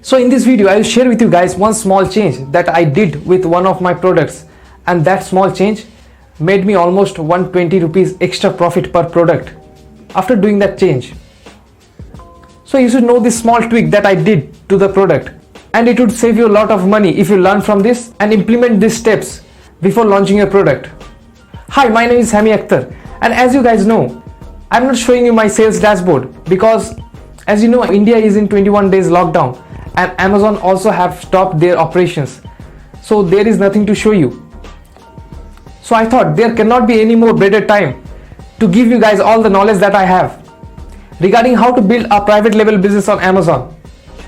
So in this video I will share with you guys one small change that I did with one of my products, and that small change made me almost 120 rupees extra profit per product after doing that change. So you should know this small tweak that I did to the product, and it would save you a lot of money if you learn from this and implement these steps before launching your product. Hi, my name is Sammy, and as you guys know, I'm not showing you my sales dashboard because, as you know, India is in 21 days lockdown and Amazon also have stopped their operations, so there is nothing to show you. So I thought there cannot be any more better time to give you guys all the knowledge that I have regarding how to build a private label business on Amazon,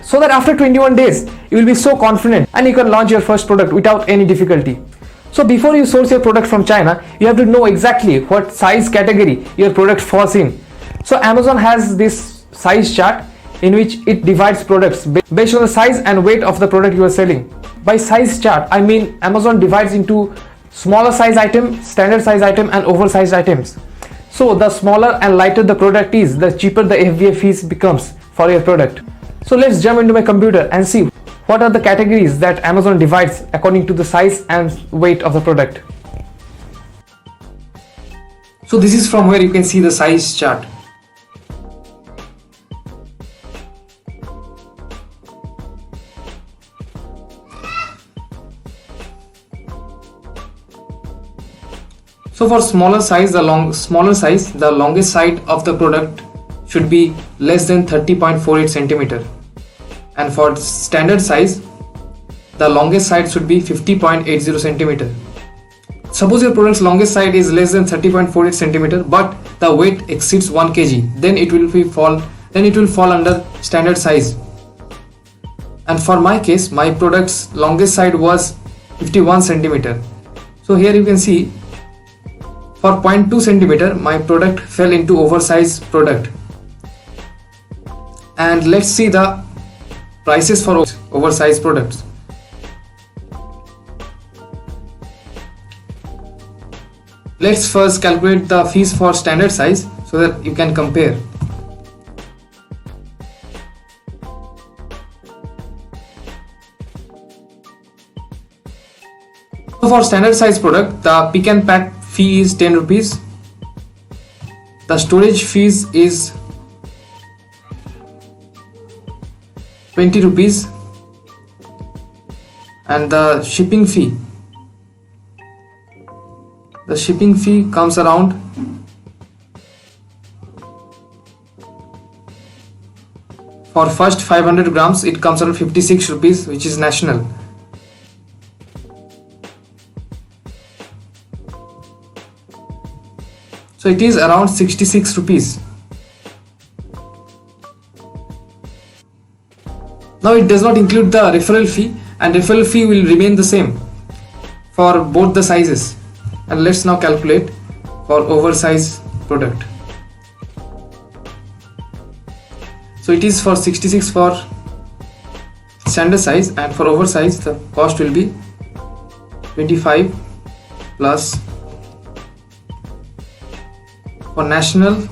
so that after 21 days you will be so confident and you can launch your first product without any difficulty. So before you source your product from China, you have to know exactly what size category your product falls in. So Amazon has this size chart in which it divides products based on the size and weight of the product you are selling. By size chart, I mean Amazon divides into smaller size item, standard size item and oversized items. So the smaller and lighter the product is, the cheaper the FBA fees becomes for your product. So let's jump into my computer and see what are the categories that Amazon divides according to the size and weight of the product. So this is from where you can see the size chart. So for smaller size, the longest side of the product should be less than 30.48 centimeter, and for standard size, the longest side should be 50.80 centimeter. Suppose your product's longest side is less than 30.48 centimeter, but the weight exceeds 1 kg, then it will fall under standard size. And for my case, my product's longest side was 51 centimeter. So here you can see, for 0.2 centimeter, my product fell into oversized product. And let's see the prices for oversized products. Let's first calculate the fees for standard size so that you can compare. So for standard size product, the pick and pack fee is 10 rupees. The storage fees is 20 rupees, and the shipping fee comes around for first 500 grams it comes around 56 rupees, which is national. So it is around 66 rupees. Now it does not include the referral fee, and referral fee will remain the same for both the sizes. And let's now calculate for oversized product. So it is for 66 for standard size, and for oversized the cost will be 25 plus. For national,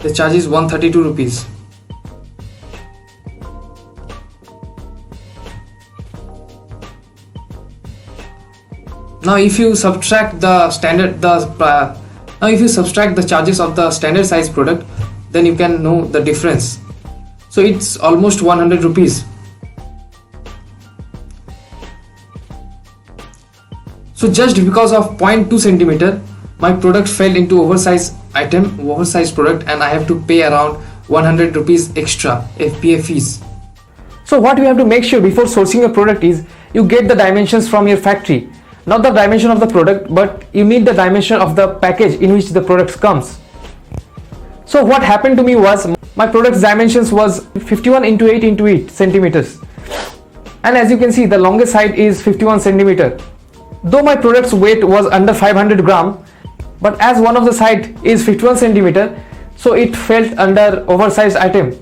the charge is 132 rupees. Now if you subtract the charges of the standard size product, then you can know the difference. So it's almost 100 rupees. So just because of 0.2 centimeter, my product fell into oversized product, and I have to pay around 100 rupees extra FBA fees. So what you have to make sure before sourcing a product is you get the dimensions from your factory. Not the dimension of the product, but you need the dimension of the package in which the product comes. So what happened to me was, my product's dimensions was 51 into 8 into 8 centimeters. And as you can see, the longest side is 51 centimeter. Though my product's weight was under 500 gram, but as one of the side is 51 centimeter, so it felt under oversized item.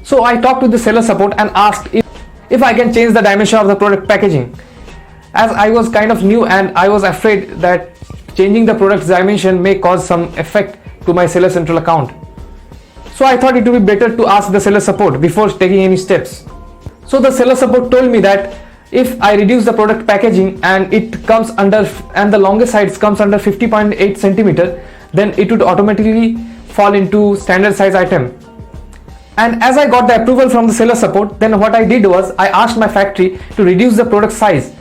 So I talked to the seller support and asked if I can change the dimension of the product packaging, as I was kind of new and I was afraid that changing the product's dimension may cause some effect to my seller central account. So I thought it would be better to ask the seller support before taking any steps. So the seller support told me that if I reduce the product packaging and it comes under, and the longest size comes under 50.8 centimeter, then it would automatically fall into standard size item. And as I got the approval from the seller support, then what I did was I asked my factory to reduce the product size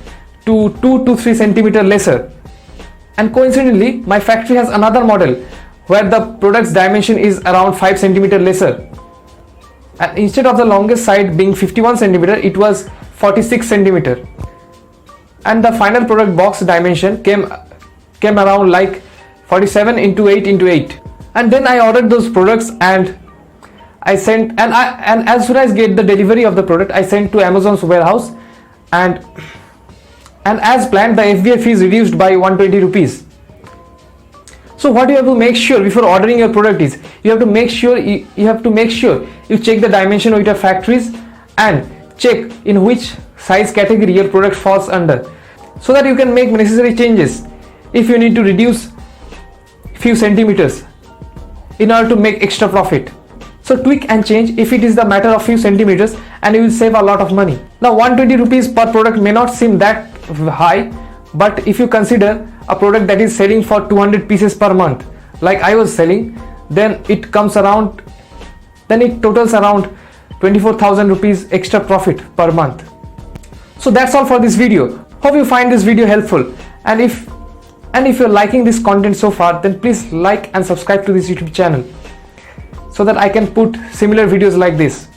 to 2 to 3 centimeter lesser. And coincidentally, my factory has another model where the product's dimension is around 5 centimeter lesser. And instead of the longest side being 51 centimeter, it was 46 centimeter. And the final product box dimension came around like 47 into 8 into 8. And then I ordered those products and I sent, and as soon as I get the delivery of the product, I sent to Amazon's warehouse, and as planned, the FBA fee is reduced by 120 rupees. So what you have to make sure before ordering your product is you have to make sure you check the dimension of your factories and check in which size category your product falls under, so that you can make necessary changes if you need to reduce few centimeters in order to make extra profit. So tweak and change if it is the matter of few centimeters, and you will save a lot of money. Now 120 rupees per product may not seem that high, but if you consider a product that is selling for 200 pieces per month like I was selling, then it totals around 24,000 rupees extra profit per month. So that's all for this video. Hope you find this video helpful, and if you're liking this content so far, then please like and subscribe to this YouTube channel so that I can put similar videos like this.